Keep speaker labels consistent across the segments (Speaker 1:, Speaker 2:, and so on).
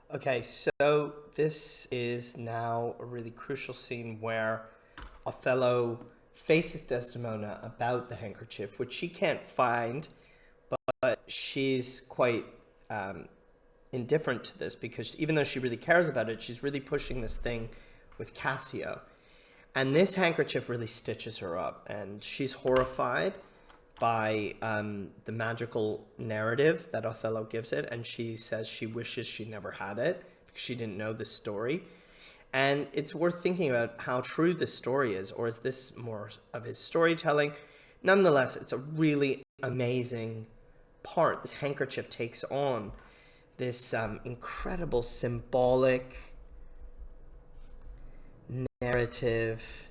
Speaker 1: Okay, so this is now a really crucial scene where Othello faces Desdemona about the handkerchief, which she can't find, but she's quite indifferent to this because even though she really cares about it, she's really pushing this thing with Cassio. And this handkerchief really stitches her up, and she's horrified by the magical narrative that Othello gives it, and she says she wishes she never had it because she didn't know this story. And it's worth thinking about how true this story is, or is this more of his storytelling? Nonetheless, it's a really amazing part. This handkerchief takes on this incredible symbolic narrative,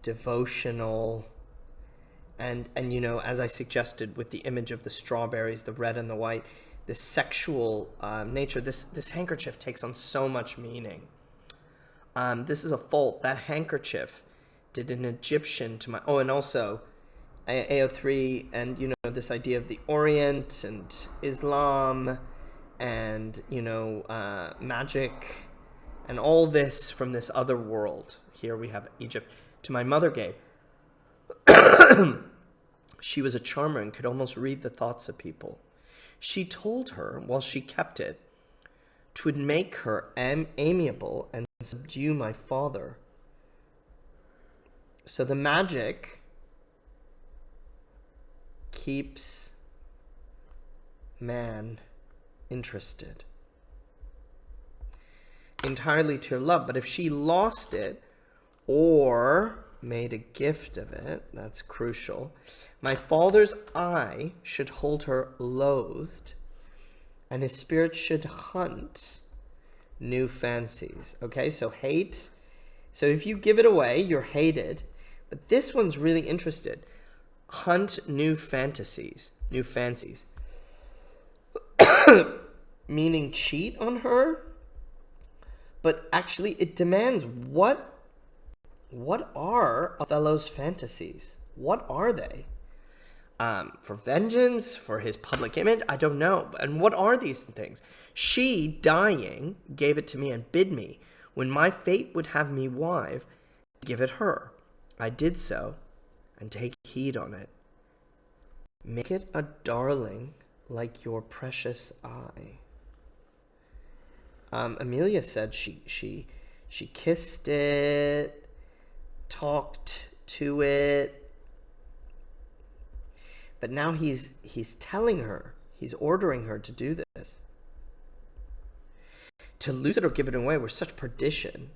Speaker 1: devotional, and you know, as I suggested with the image of the strawberries, the red and the white, this sexual nature, this handkerchief takes on so much meaning. This is a fault. That handkerchief did an Egyptian to my... Oh, and also AO3, and, you know, this idea of the Orient and Islam and, you know, magic and all this from this other world. Here we have Egypt. To my mother gave. She was a charmer and could almost read the thoughts of people. She told her, while she kept it, 'twould make her amiable and subdue my father. So the magic keeps man interested entirely to her love. But if she lost it or made a gift of it, that's crucial, my father's eye should hold her loathed, and his spirit should hunt new fancies. Okay, so hate. So if you give it away, you're hated. But this one's really interested. Hunt new fantasies, new fancies. Meaning cheat on her, but actually it demands what are Othello's fantasies? What are they? For vengeance, for his public image? I don't know. And what are these things? She, dying, gave it to me and bid me, when my fate would have me wive, to give it her. I did so, and take heed on it. Make it a darling like your precious eye. Amelia said she kissed it, talked to it, but now he's telling her, he's ordering her to do this. To lose it or give it away were such perdition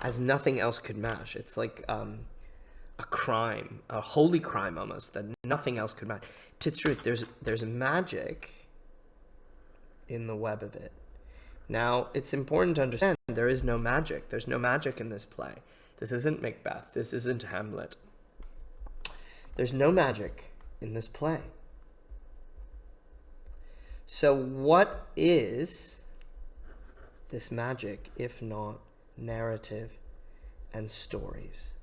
Speaker 1: as nothing else could match. It's like a crime, a holy crime almost, that nothing else could match. It's true, there's magic in the web of it. Now, it's important to understand there is no magic. There's no magic in this play. This isn't Macbeth. This isn't Hamlet. There's no magic in this play. So what is this magic if not narrative and stories?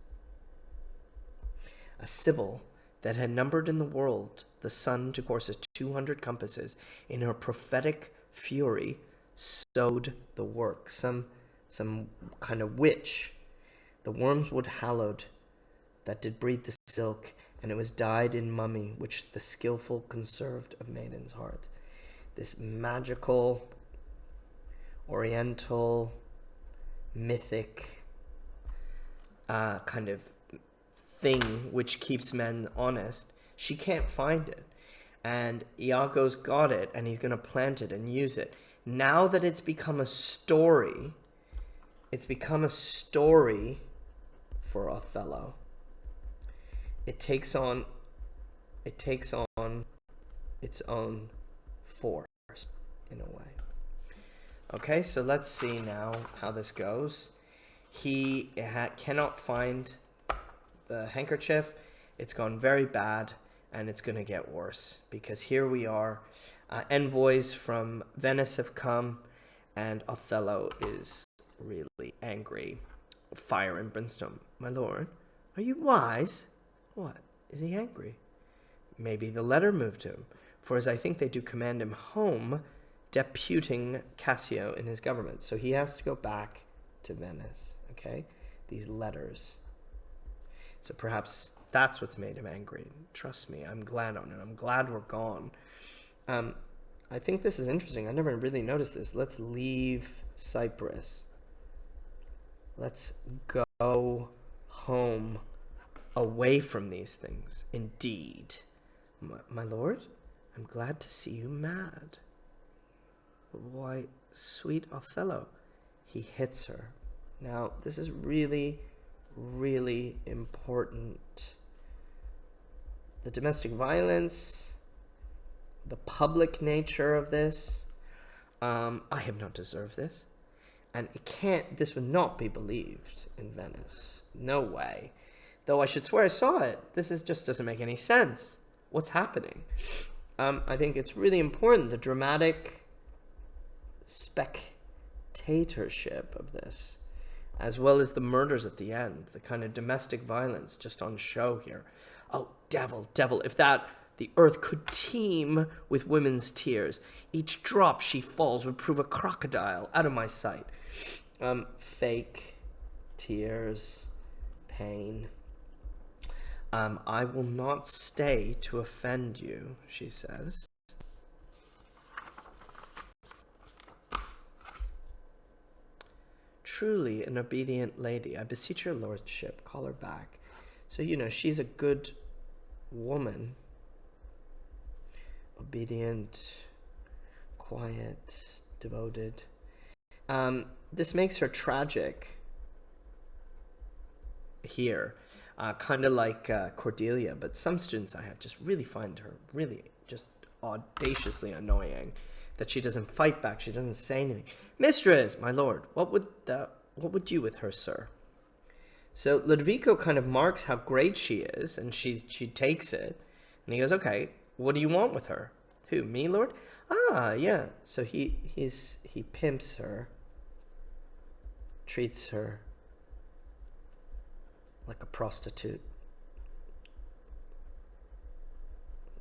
Speaker 1: A Sibyl that had numbered in the world the sun to course 200 compasses, in her prophetic fury sowed the work. Some kind of witch. The wormwood hallowed that did breed the silk, and it was dyed in mummy, which the skillful conserved of maidens' hearts. This magical, oriental, mythic kind of thing which keeps men honest, she can't find it. And Iago's got it, and he's going to plant it and use it. Now that it's become a story for Othello. It takes on its own force in a way. Okay, so let's see now how this goes. He cannot find the handkerchief. It's gone very bad, and it's going to get worse, because here we are. Envoys from Venice have come, and Othello is really angry. Fire and brimstone. My lord, are you wise? What? Is he angry? Maybe the letter moved him, for as I think they do command him home, deputing Cassio in his government. So he has to go back to Venice, okay? These letters. So perhaps that's what's made him angry. Trust me, I'm glad on it. I'm glad we're gone. I think this is interesting. I never really noticed this. Let's leave Cyprus. Let's go home away from these things. Indeed. My lord, I'm glad to see you mad. Why, sweet Othello. He hits her. Now, this is really, really important. The domestic violence, the public nature of this. I have not deserved this. And this would not be believed in Venice. No way. Though I should swear I saw it. Just doesn't make any sense. What's happening? I think it's really important, the dramatic spectatorship of this, as well as the murders at the end, the kind of domestic violence just on show here. Oh, devil, if the earth could teem with women's tears, each drop she falls would prove a crocodile. Out of my sight. Fake tears, pain. I will not stay to offend you, she says. Truly an obedient lady. I beseech your lordship, call her back. So, she's a good woman. Obedient, quiet, devoted. This makes her tragic here. Kind of like Cordelia, but some students I have just really find her really just audaciously annoying. That she doesn't fight back, she doesn't say anything. Mistress, my lord, what would you with her, sir? So Ludovico kind of marks how great she is, and she takes it, and he goes, okay, what do you want with her? Who, me, lord? Ah, yeah. So he pimps her, treats her like a prostitute,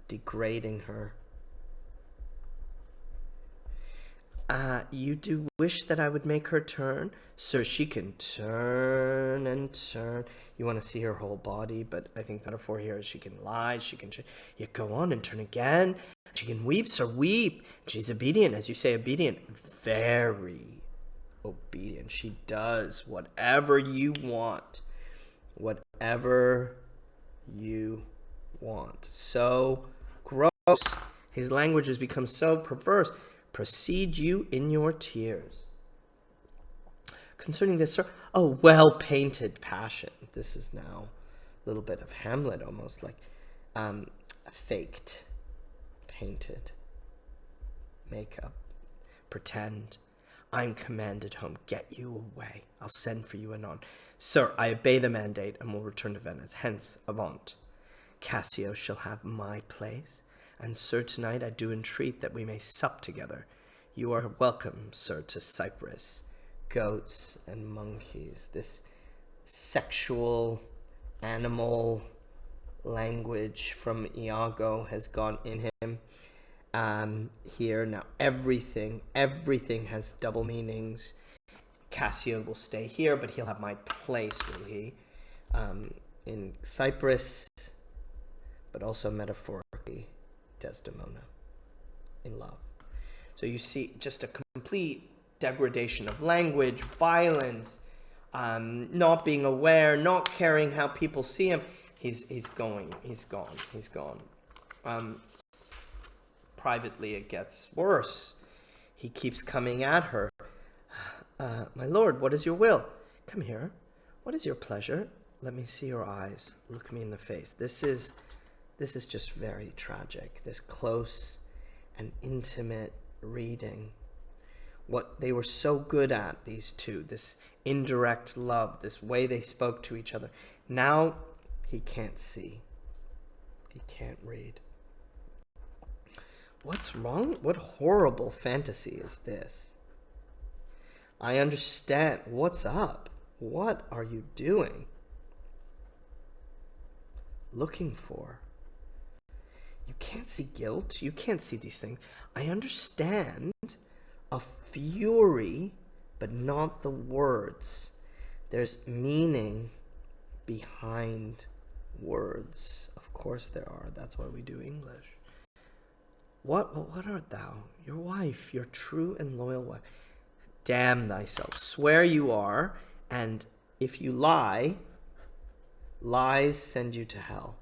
Speaker 1: degrading her. You do wish that I would make her turn? Sir, she can turn and turn. You want to see her whole body, but I think metaphor here is she can lie, she can... You go on and turn again. She can weep, sir, weep. She's obedient, as you say, obedient. Very obedient. She does whatever you want. Whatever you want. So gross. His language has become so perverse. Proceed you in your tears. Concerning this, sir, well-painted passion. This is now a little bit of Hamlet, almost like faked, painted, makeup, pretend. I'm commanded home. Get you away. I'll send for you anon. Sir, I obey the mandate and will return to Venice. Hence, avaunt. Cassio shall have my place. And, sir, tonight I do entreat that we may sup together. You are welcome, sir, to Cyprus. Goats and monkeys. This sexual, animal language from Iago has gone in him. Here now, everything has double meanings. Cassio will stay here, but he'll have my place, will he? In Cyprus, but also metaphorically, Desdemona in love. So you see just a complete degradation of language, violence, not being aware, not caring how people see him. He's gone. Privately, it gets worse. He keeps coming at her. My lord, what is your will? Come here. What is your pleasure? Let me see your eyes. Look me in the face. This is just very tragic. This close and intimate reading. What they were so good at, these two, this indirect love, this way they spoke to each other. Now he can't see. He can't read. What's wrong? What horrible fantasy is this? I understand. What's up? What are you doing? Looking for? You can't see guilt. You can't see these things. I understand a fury, but not the words. There's meaning behind words. Of course there are. That's why we do English. What art thou? Your wife, your true and loyal wife. Damn thyself. Swear you are, and if you lie, lies send you to hell.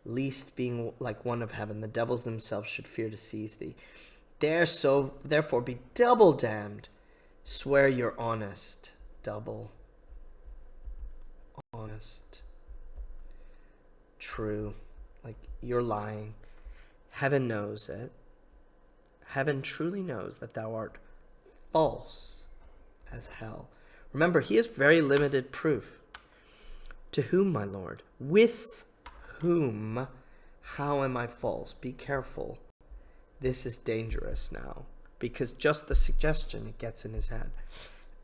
Speaker 1: Least being like one of heaven, the devils themselves should fear to seize thee. Therefore be double damned. Swear you're honest. Double honest. True. Like you're lying. Heaven knows it. Heaven truly knows that thou art false as hell. Remember, he has very limited proof. To whom, my lord? With whom? How am I false? Be careful. This is dangerous now, because just the suggestion, it gets in his head.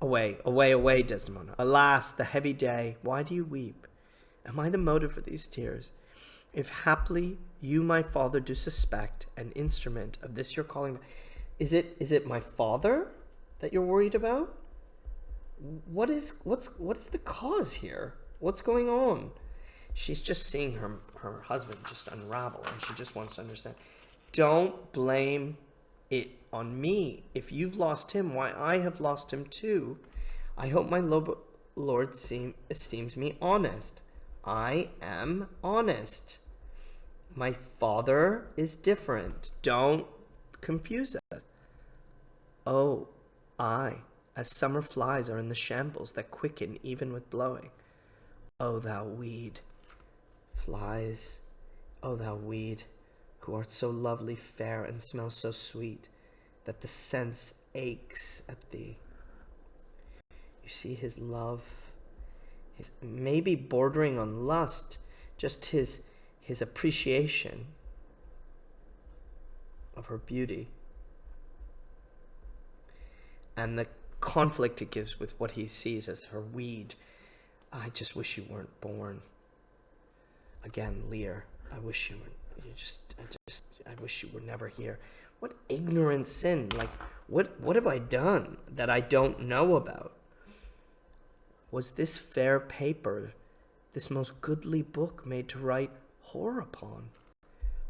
Speaker 1: Away, away, away, Desdemona. Alas, the heavy day. Why do you weep? Am I the motive for these tears? If haply you, my father, do suspect an instrument of this your calling, is it my father that you're worried about? What's the cause here? What's going on? She's just seeing her husband just unravel, and she just wants to understand. Don't blame it on me. If you've lost him, why, I have lost him too. I hope my Lord esteems me honest. I am honest. My father is different. Don't confuse us. Oh, I, as summer flies are in the shambles that quicken even with blowing. O thou weed, flies, O thou weed, who art so lovely, fair, and smell so sweet, that the sense aches at thee. You see his love, his maybe bordering on lust, just his appreciation of her beauty, and the conflict it gives with what he sees as her weed. I just wish you weren't born. Again, Lear, I wish you were. I wish you were never here. What ignorant sin? Like, what have I done that I don't know about? Was this fair paper, this most goodly book, made to write whore upon?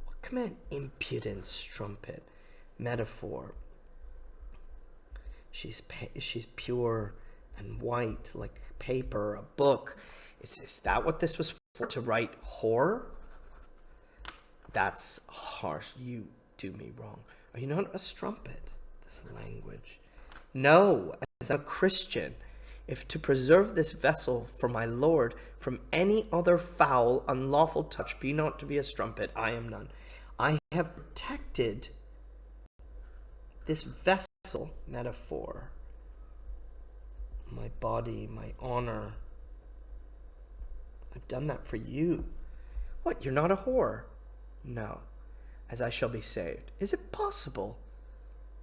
Speaker 1: What command impudence, strumpet, metaphor? She's pure and white like paper, a book. Is that what this was for? To write whore? That's harsh. You do me wrong. Are you not a strumpet? This language. No, as a Christian, if to preserve this vessel for my Lord from any other foul, unlawful touch be not to be a strumpet, I am none. I have protected this vessel, metaphor, my body, my honor. I've done that for you. What, you're not a whore? No, as I shall be saved. Is it possible?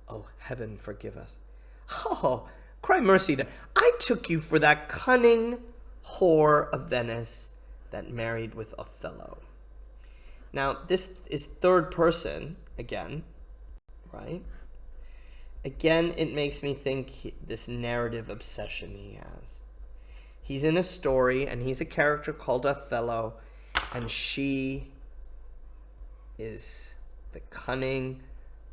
Speaker 1: Oh, heaven forgive us. Oh, cry mercy then. I took you for that cunning whore of Venice that married with Othello. Now, this is third person again, right? Again, it makes me think this narrative obsession he has. He's in a story, and he's a character called Othello, and she is the cunning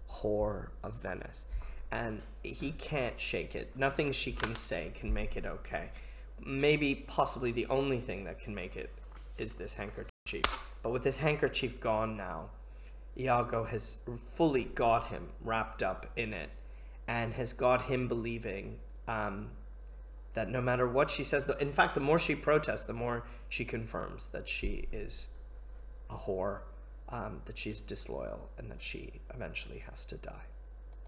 Speaker 1: whore of Venice. And he can't shake it. Nothing she can say can make it okay. Maybe, possibly the only thing that can make it is this handkerchief. But with this handkerchief gone now, Iago has fully got him wrapped up in it, and has got him believing that no matter what she says, in fact, the more she protests, the more she confirms that she is a whore, that she's disloyal, and that she eventually has to die.